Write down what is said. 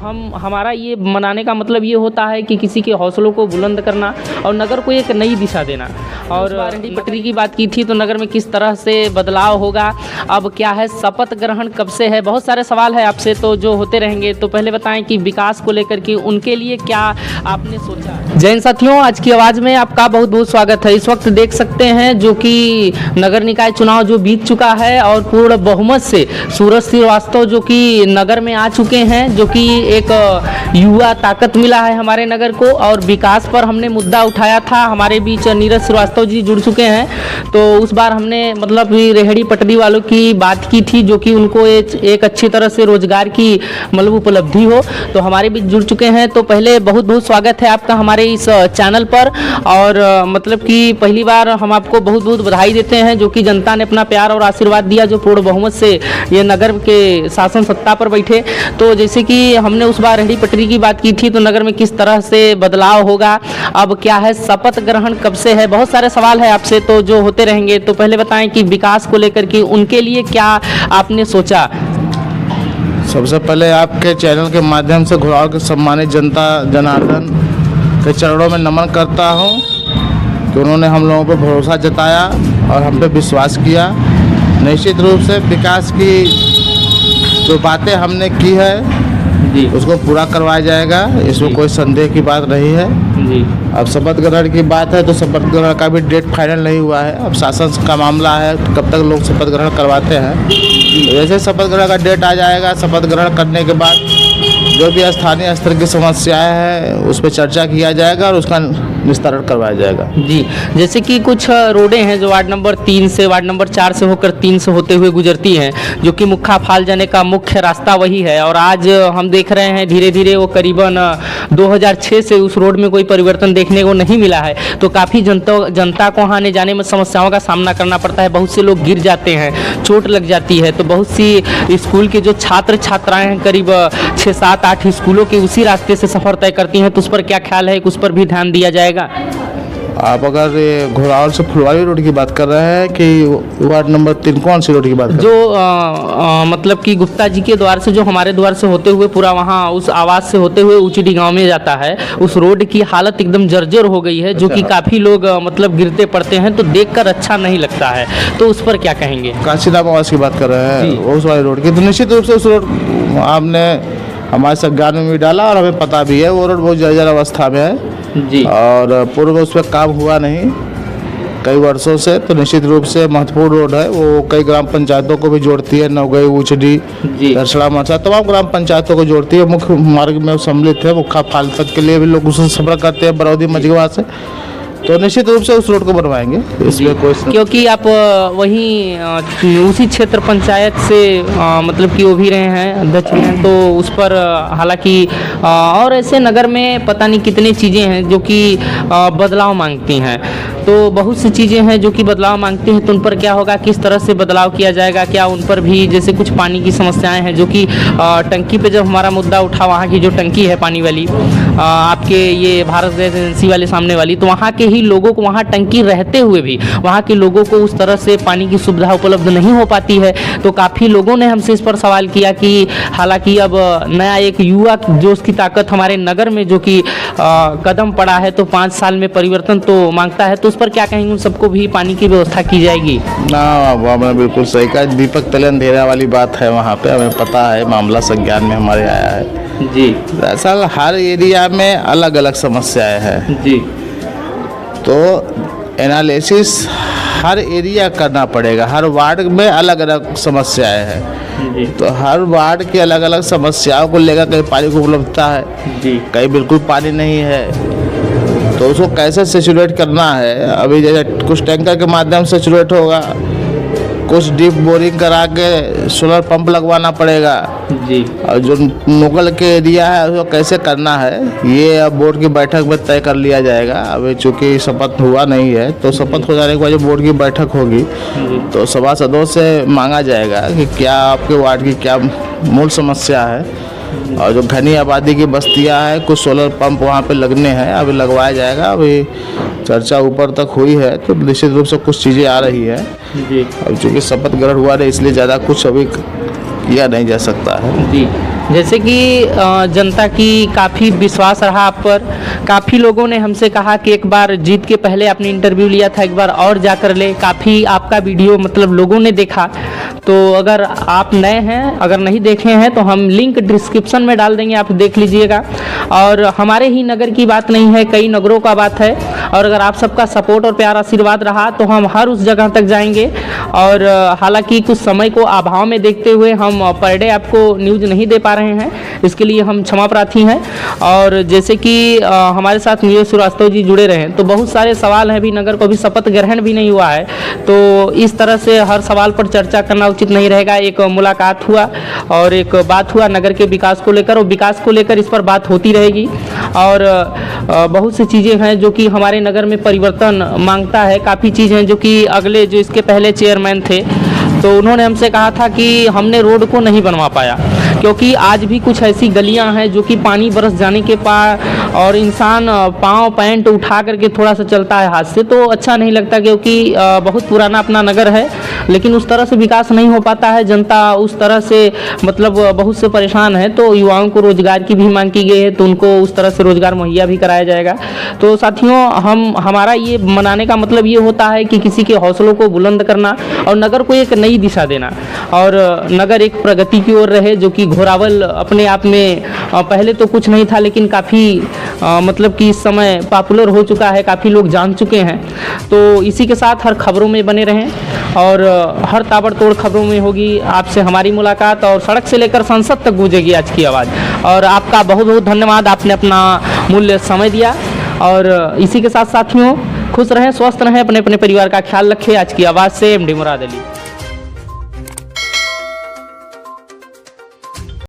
हमारा ये मनाने का मतलब ये होता है कि किसी के हौसलों को बुलंद करना और नगर को एक नई दिशा देना। और आरएनडी पटरी की बात की थी तो नगर में किस तरह से बदलाव होगा, अब क्या है, शपथ ग्रहण कब से है, बहुत सारे सवाल है आपसे तो जो होते रहेंगे। तो पहले बताएं कि विकास को लेकर के उनके लिए क्या आपने सोचा। जय हिंद साथियों, आज की आवाज़ में आपका बहुत बहुत स्वागत है। इस वक्त देख सकते हैं जो कि नगर निकाय चुनाव जो बीत चुका है और पूर्ण बहुमत से सूरज श्रीवास्तव जो कि नगर में आ चुके हैं, जो कि एक युवा ताकत मिला है हमारे नगर को। और विकास पर हमने मुद्दा उठाया था, हमारे बीच नीरज श्रीवास्तव जी जुड़ चुके हैं। तो उस बार हमने मतलब रेहड़ी पटरी वालों की बात की थी जो कि उनको एक अच्छी तरह से रोजगार की मतलब उपलब्धि हो, तो हमारे बीच जुड़ चुके हैं। तो पहले बहुत बहुत स्वागत है आपका हमारे इस चैनल पर। और मतलब कि पहली बार हम आपको बहुत बहुत बधाई देते हैं जो कि जनता ने अपना प्यार और आशीर्वाद दिया, जो पूर्ण बहुमत से ये नगर के शासन सत्ता पर बैठे। तो जैसे कि हमने उस बार रेहड़ी पटरी की बात की थी तो नगर में किस तरह से बदलाव होगा, अब क्या है, शपथ ग्रहण कब से है, बहुत सारे सवाल है आपसे तो जो होते रहेंगे। तो पहले बताएं कि विकास को लेकर के उनके लिए क्या आपने सोचा। सबसे पहले आपके चैनल के माध्यम से घुड़ाव के सम्मानित जनता जनार्दन के चरणों में नमन करता हूं कि उन्होंने हम लोगों पर भरोसा जताया और हम पे विश्वास किया। निश्चित रूप से विकास की जो बातें हमने की है जी, उसको पूरा करवाया जाएगा, इसमें कोई संदेह की बात नहीं है जी। अब शपथ ग्रहण की बात है तो शपथ ग्रहण का भी डेट फाइनल नहीं हुआ है, अब शासन का मामला है तो कब तक लोग शपथ ग्रहण करवाते हैं। जैसे शपथ ग्रहण का डेट आ जाएगा, शपथ ग्रहण करने के बाद जो भी स्थानीय स्तर की समस्याएं हैं उस पर चर्चा किया जाएगा और उसका निस्तारण करवाया जाएगा। जी, जैसे कि कुछ रोडें हैं जो वार्ड नंबर 3 से वार्ड नंबर 4 से होकर 3 से होते हुए गुजरती हैं, जो कि मुख्य फाल जाने का मुख्य रास्ता वही है। और आज हम देख रहे हैं धीरे धीरे वो करीबन 2006 से उस रोड में कोई परिवर्तन देखने को नहीं मिला है। तो काफ़ी जनता को आने जाने में समस्याओं का सामना करना पड़ता है, बहुत से लोग गिर जाते हैं, चोट लग जाती है। तो बहुत सी स्कूल के जो छात्र छात्राएँ हैं, करीब 6, 7, 8 स्कूलों के उसी रास्ते से सफ़र तय करती हैं। तो उस पर क्या ख्याल है कि उस पर भी ध्यान दिया जाएगा। आप अगर घोड़ावल से फुलवारी रोड की बात कर रहे हैं कि वार्ड नंबर 3 कौन सी रोड की बात कर रहे हैं? जो मतलब कि गुप्ता जी के द्वार से जो हमारे द्वार से होते हुए पूरा वहाँ उस आवास से होते हुए ऊंचीडी गांव में जाता है, उस रोड की हालत एकदम जर्जर हो गई है, जो कि काफ़ी लोग मतलब गिरते पड़ते हैं, तो देखकर अच्छा नहीं लगता है। तो उस पर क्या कहेंगे? काशीराम आवास की बात कर रहे हैं उस वाली रोड की। तो निश्चित रूप से उस रोड आपने हमारे संज्ञान में भी डाला और हमें पता भी है वो रोड बहुत जर्जर अवस्था में है जी। और पूर्व में उस पर काम हुआ नहीं कई वर्षों से। तो निश्चित रूप से महत्वपूर्ण रोड है, वो कई ग्राम पंचायतों को भी जोड़ती है, नवगई, ऊचडी, दरसड़ा, मरसा, तमाम ग्राम पंचायतों को जोड़ती है। मुख्य मार्ग में सम्मिलित है, मुख्य फाल तक के लिए भी लोग उससे सफर करते हैं बरौदी मझगवा से। तो निश्चित रूप से उस रोड को बनवाएंगे, इसमें कोई, क्योंकि आप वहीं उसी क्षेत्र पंचायत से मतलब कि वो भी रहे हैं, अध्यक्ष भी हैं, तो उस पर हालांकि और ऐसे नगर में पता नहीं कितनी चीज़ें हैं जो कि बदलाव मांगती हैं। तो बहुत सी चीज़ें हैं जो कि बदलाव मांगती हैं, तो उन पर क्या होगा, किस तरह से बदलाव किया जाएगा, क्या उन पर भी जैसे कुछ पानी की समस्याएं हैं जो कि टंकी पे जब हमारा मुद्दा उठा, वहाँ की जो टंकी है पानी वाली आपके ये भारत गैस एजेंसी वाले सामने वाली, तो वहाँ के ही लोगों को, वहाँ टंकी रहते हुए भी वहाँ के लोगों को उस तरह से पानी की सुविधा उपलब्ध नहीं हो पाती है। तो काफ़ी लोगों ने हमसे इस पर सवाल किया कि हालांकि अब नया एक युवा जो उसकी ताकत हमारे नगर में जो कि कदम पड़ा है, तो 5 साल में परिवर्तन तो मांगता है। तो उस पर क्या कहेंगे, उन सबको भी पानी की व्यवस्था की जाएगी ना? आपने बिल्कुल सही कहा, दीपक तले अंधेरा वाली बात है, वहाँ पे हमें पता है, मामला संज्ञान में हमारे आया है जी। दरअसल हर एरिया में अलग अलग समस्याएं हैं जी, तो एनालिसिस हर एरिया करना पड़ेगा, हर वार्ड में अलग अलग समस्याएं हैं जी। तो हर वार्ड की अलग अलग समस्याओं को लेकर कहीं पानी की उपलब्धता है जी, कहीं बिल्कुल पानी नहीं है, तो उसको कैसे सेचुरेट करना है। अभी जैसे कुछ टैंकर के माध्यम से सेचुरेट होगा, कुछ डीप बोरिंग करा के सोलर पंप लगवाना पड़ेगा जी। और जो नोगल के एरिया है उसको कैसे करना है ये अब बोर्ड की बैठक में तय कर लिया जाएगा। अभी चूँकि शपथ हुआ नहीं है तो शपथ हो जाने के बाद जो बोर्ड की बैठक होगी तो सभासदों से मांगा जाएगा कि क्या आपके वार्ड की क्या मूल समस्या है, और जो घनी आबादी की बस्तियां हैं कुछ सोलर पंप वहाँ पे लगने हैं, अभी लगवाया जाएगा। अभी चर्चा ऊपर तक हुई है तो निश्चित रूप से कुछ चीज़ें आ रही है जी। अब चूँकि शपथ ग्रहण हुआ है इसलिए ज़्यादा कुछ अभी किया नहीं जा सकता है जी। जैसे कि जनता की काफ़ी विश्वास रहा आप पर, काफ़ी लोगों ने हमसे कहा कि एक बार जीत के पहले आपने इंटरव्यू लिया था, एक बार और जाकर ले। काफ़ी आपका वीडियो मतलब लोगों ने देखा। तो अगर आप नए हैं, अगर नहीं देखे हैं तो हम लिंक डिस्क्रिप्शन में डाल देंगे, आप देख लीजिएगा। और हमारे ही नगर की बात नहीं है, कई नगरों का बात है। और अगर आप सबका सपोर्ट और प्यार आशीर्वाद रहा तो हम हर उस जगह तक जाएंगे। और हालांकि कुछ समय को अभाव में देखते हुए हम पर डे आपको न्यूज़ नहीं दे पा रहे हैं, इसके लिए हम क्षमा प्रार्थी हैं। और जैसे कि हमारे साथ नीरज श्रीवास्तव जी जुड़े रहे, तो बहुत सारे सवाल हैं, अभी नगर को भी शपथ ग्रहण भी नहीं हुआ है, तो इस तरह से हर सवाल पर चर्चा करना उचित नहीं रहेगा। एक मुलाकात हुआ और एक बात हुआ नगर के विकास को लेकर, और विकास को लेकर इस पर बात होती रहेगी। और बहुत सी चीज़ें हैं जो कि हमारे नगर में परिवर्तन मांगता है। काफ़ी चीज़ें हैं जो कि अगले जो इसके पहले चेयरमैन थे तो उन्होंने हमसे कहा था कि हमने रोड को नहीं बनवा पाया, क्योंकि आज भी कुछ ऐसी गलियां हैं जो कि पानी बरस जाने के पार और इंसान पाँव पैंट उठा करके थोड़ा सा चलता है हाथ से, तो अच्छा नहीं लगता, क्योंकि बहुत पुराना अपना नगर है। लेकिन उस तरह से विकास नहीं हो पाता है, जनता उस तरह से मतलब बहुत से परेशान है। तो युवाओं को रोज़गार की भी मांग की गई है, तो उनको उस तरह से रोज़गार मुहैया भी कराया जाएगा। तो साथियों, हमारा ये मनाने का मतलब ये होता है कि किसी के हौसलों को बुलंद करना और नगर को एक नई दिशा देना, और नगर एक प्रगति की ओर रहे। जो कि घोरावल अपने आप में पहले तो कुछ नहीं था, लेकिन काफ़ी मतलब कि इस समय पॉपुलर हो चुका है, काफ़ी लोग जान चुके हैं। तो इसी के साथ हर खबरों में बने रहें और हर ताबड़तोड़ खबरों में होगी आपसे हमारी मुलाकात, और सड़क से लेकर संसद तक गूंजेगी आज की आवाज़। और आपका बहुत बहुत धन्यवाद, आपने अपना मूल्य समय दिया। और इसी के साथ साथियों, खुश रहें, स्वस्थ रहें, अपने अपने परिवार का ख्याल रखें। आज की आवाज़ से एमडी मुराद अली।